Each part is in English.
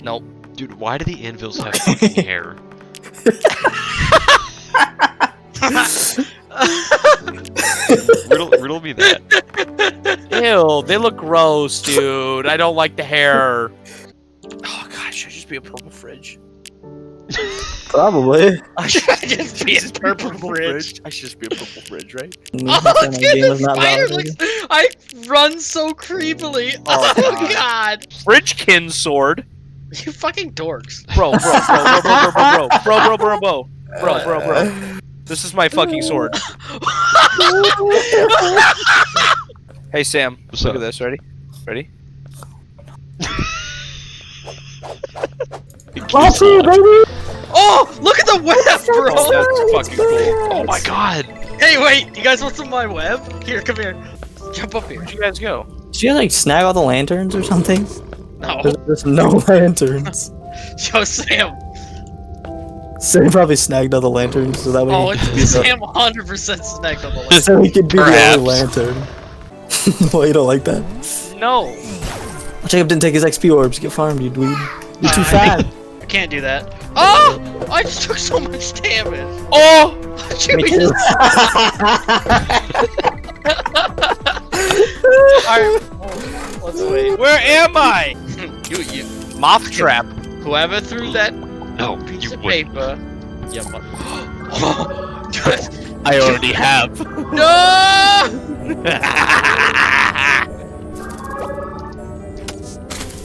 Nope. Dude, why do the anvils have fucking hair? riddle me that. Ew, they look gross, dude. I don't like the hair. Oh god, should I just be a purple fridge? Probably. I should just be a purple fridge. I should just be a purple fridge, right? Oh, look at the spider! I run so creepily. Oh, god. Fridgekin sword. You fucking dorks. Bro. This is my fucking sword. Hey Sam, What's look up? at this. Ready? Ready? Awesome, baby! Oh, look at the web, bro. Oh, that's fucking cool. Oh my god! Hey, wait. You guys want some of my web? Here, come here. Jump up here. Where'd you guys go? Did you like snag all the lanterns or something? No. There's no lanterns. Yo, Sam. Sam probably snagged all the lanterns so that way Oh, he could be the, Sam 100% snagged on the list. so he could be the Perhaps. only lantern. Well, you don't like that? No. Jacob didn't take his XP orbs. Get farmed, you dweeb. You're too fat. I can't do that. Oh! I just took so much damage. Oh! Chewie Me too. just... Alright, let's wait. Where am I? You. Moth trap. Whoever threw that No, piece you of wouldn't. paper... Yeah, I already have. No!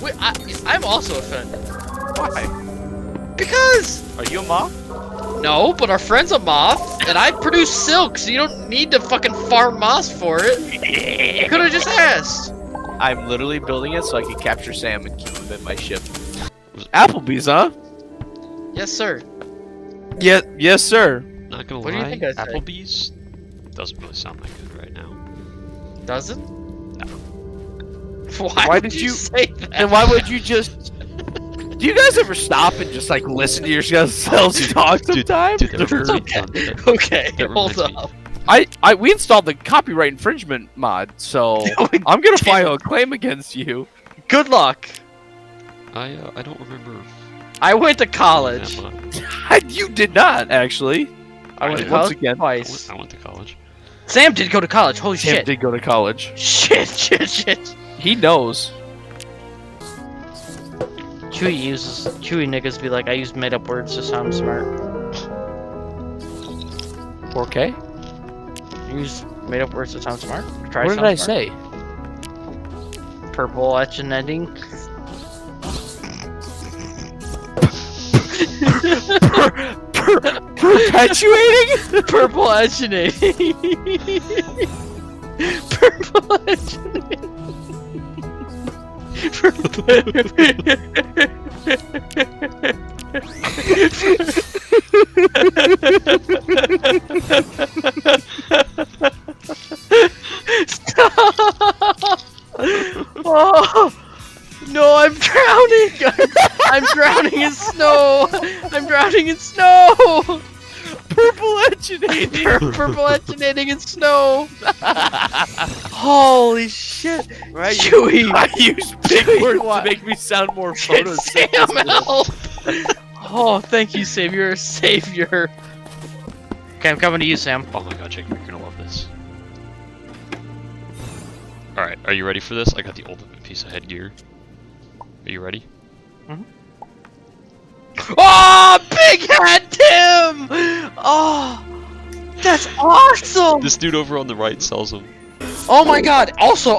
Wait, I'm also offended. Why? Because... Are you a moth? No, but our friend's a moth, and I produce silk, so you don't need to fucking farm moss for it. You could've just asked. I'm literally building it so I can capture Sam and keep him in my ship. Applebee's, huh? Yes, sir. Yeah, yes, sir. Not gonna What do you lie, think I said? Applebee's doesn't really sound that good right now. Doesn't? No. Why Why did did you you- say that? And why would you just... Do you guys ever stop and just like listen to yourselves talk sometimes? Dude, that reminds me. Okay, That hold reminds me. up. We installed the copyright infringement mod, so I'm gonna file a claim against you. Good luck. I don't remember. I went to that college. much. You did not actually. I went to Once college again, twice. I went to college. Sam did go to college. Holy Sam shit. did go to college. Shit. He knows. Chewy niggas be like, I use made up words to sound smart. Okay. You use made up words to sound smart? Try What sound did I smart. say? Purple etching ending. Perpetuating? Purple etching. Purple etching. Stop! Oh no, I'm drowning! I'm drowning in snow! I'm drowning in snow! Purple etchinating. Purple etchinating in snow! Holy shit! Right, Chewy! I use big Chewy, words what? to make me sound more Get Sam photosynthetic. help! Oh, thank you, Sam. You're a savior. Okay, I'm coming to you, Sam. Oh my god, Jake, you're gonna love this. Alright, are you ready for this? I got the ultimate piece of headgear. Are you ready? Oh, big head Tim! Oh, that's awesome! This dude over on the right sells them. Oh my god, also,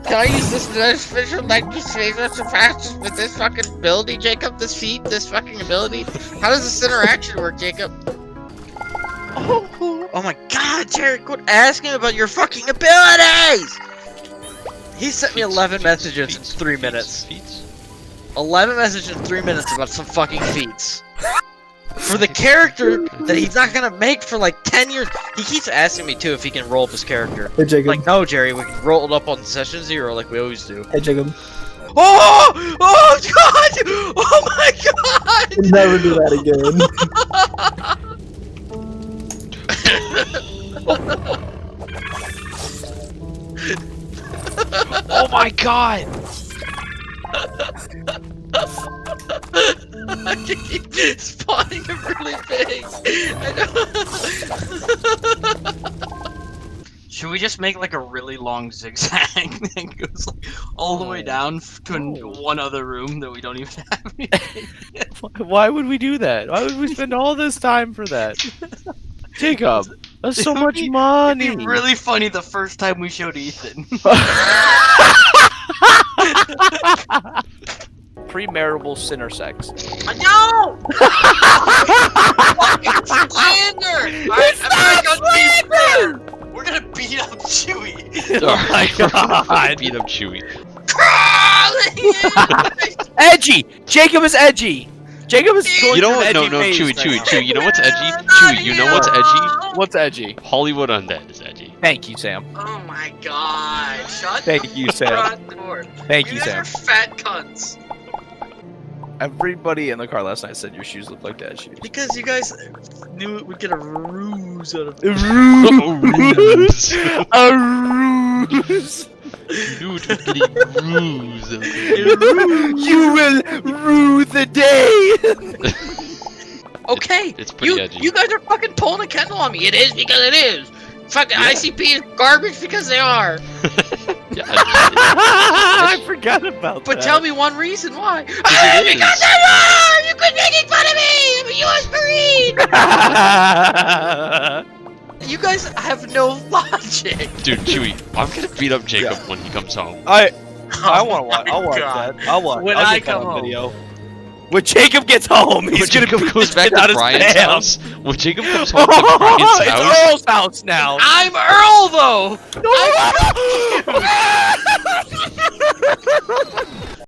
can I use this special fast with this fucking ability, Jacob? This fucking ability? How does this interaction work, Jacob? Oh my god, Jared, quit asking about your fucking abilities! He sent me 11 messages in 3 minutes. Feats? 11 messages in 3 minutes about some fucking feats. For the character that he's not gonna make for like 10 years. He keeps asking me too if he can roll up his character. Hey, Jacob. Like, no, Jerry, we can roll it up on session 0 like we always do. Hey, Jacob. Oh! Oh god! Oh my god! Never do that again. Oh my god! I can keep spawning them really big. I know. Should we just make like a really long zigzag that goes like all the way down to one other room that we don't even have anything? Why would we do that? Why would we spend all this time for that? Jacob, that's so much money. It'd be really funny the first time we showed Ethan. Premarital sinner sex. No! Fucking slander! Alright, I'm gonna go deeper! We're gonna beat up Chewie! Oh my god. Beat up Chewie. Edgy! Jacob is edgy! Jacob is going You know through what? an No, edgy no, phase Chewie, right Chewie, now. Chewie. You know what's edgy? Chewie, you know what's edgy? What's edgy? Hollywood Undead is edgy. Thank you, Sam. Oh my god. Shut Thank you, the Sam. front door. Thank you, guys Sam. are fat cunts. Everybody in the car last night said your shoes look like dad shoes. Because you guys knew we'd get a ruse out of A Ruse. A ruse! Knew it was getting ruse. You will rue the day! Okay, It's pretty edgy. you guys are fucking pulling a Kendall on me. It is because it is. Fucking ICP is garbage because they are. Yeah, I forgot about But that. tell me one reason why. it is. Because they are! You quit making fun of me! I'm a US Marine! You guys have no logic. Dude, Chewie, I'm gonna beat up Jacob when he comes home. I Oh want to watch. my I'll watch God. that. I'll watch. When I'll I get that come on home. video. When Jacob gets home, he's When gonna Jacob beat goes the back shit out to of Brian's Sam. house, when Jacob comes home to Brian's It's house, Earl's house now. I'm Earl, though!